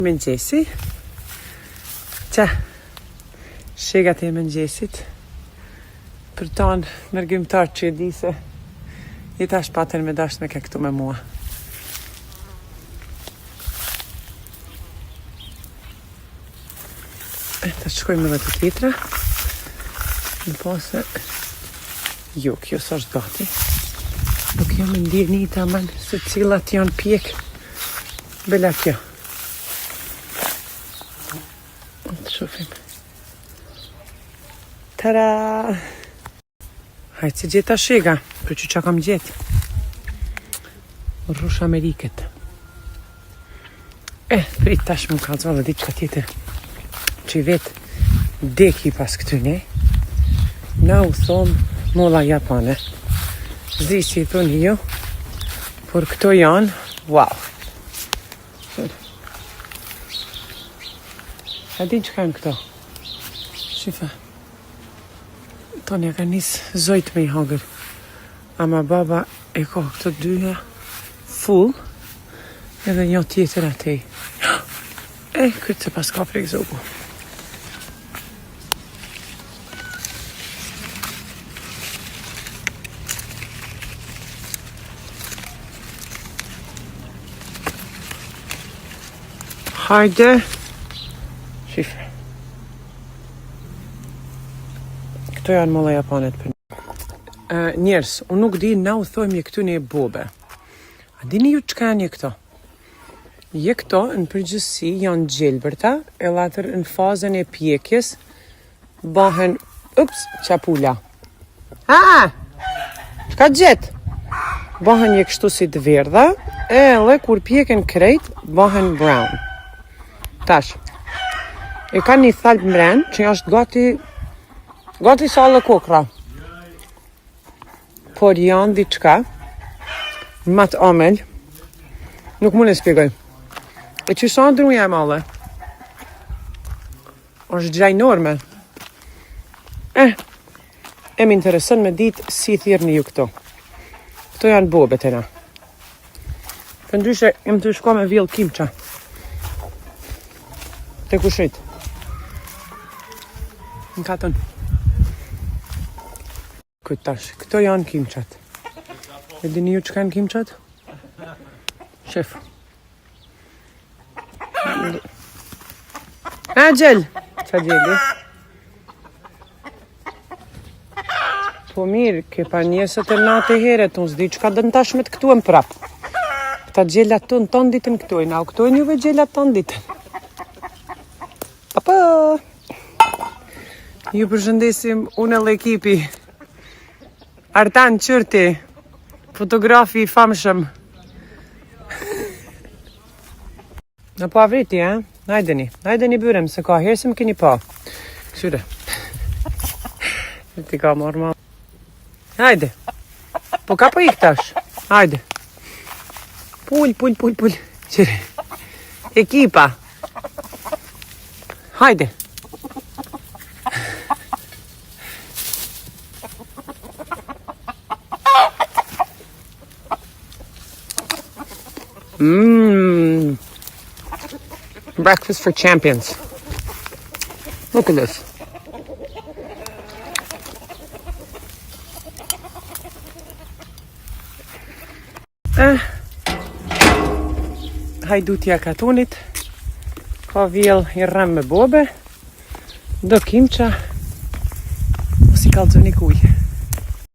Mëngjesi. Qa, shegat e mëngjesit. Për tonë nërgjimtar që e di se i tash patën me dash me ke këtu me mua. Ta shkojmë edhe të tjetra. Në pose jo, kjo s'është gati. Nuk jam ndjeni ta man se cilat janë pjek. Bela kjo. Të shofim. Tara! Hajtë se gjeta shega, për që kam gjetë. Rrush Ameriket. Prit tash më ka dzva dhe ditë ka tjetër. Që i vetë deki pas këtyne. Na u thomë molla japane. Zdi si i thoni jo. Por këto janë, wow. A din që kanë këto? Shifa. Tonja ka nisë zojt me i hagër. Ama baba e ka këto dyja full. Edhe një tjetër atej. Këtë se pas ka prek zogu. Hajde. Shifre. Këto janë molla japanet për njerës, unë nuk di na u thojmë këtu një bobe. A dini ju çka janë këto? Je këto në përgjithësi janë gjelbërta, e latër në fazën e pjekjes bahen, qapula. Çka gjet? Bahen një kështu si të verdha, edhe kur pjeken krejt, bahen brown. Tash, e ka një thalp mren, që është gati sa dhe kokra. Por janë diçka, mat amel, nuk mund e spjegoj. E që sa ndruja e male? është gjajnorme. E më interesën me ditë si thirrni ju këto. Këto janë bobet e na. Për ndryshe, jem të shko me vjell kimqa. Te kushit. Në katën. Këtash, këto janë kimqat. E dini ju që kanë kimqat? Shef. Gjell! Qa gjelli? Po mirë, ke pa njësët e natë e heret, unë s'di që ka dënë tash me të këtu e më prapë. Këta gjellat të në tonë ditën këtu e na, u këtu e njëve gjellat të në ditën. Papa! Ju përshëndesim unë e ekipi. Artan Qërti, fotografi i famshëm. Në po avriti, Najdeni byrem, se ka herë se më keni pa. Këshyre. Ti ka normal. Hajde. Po ka po ik tash. Hajde. Pull. Qire. Ekipa. Hajde. Breakfast for champions. Look at this. Hajdutja katunit. Ka vjell i rram me bobe. Do kimqa. O si kalzoni kuj.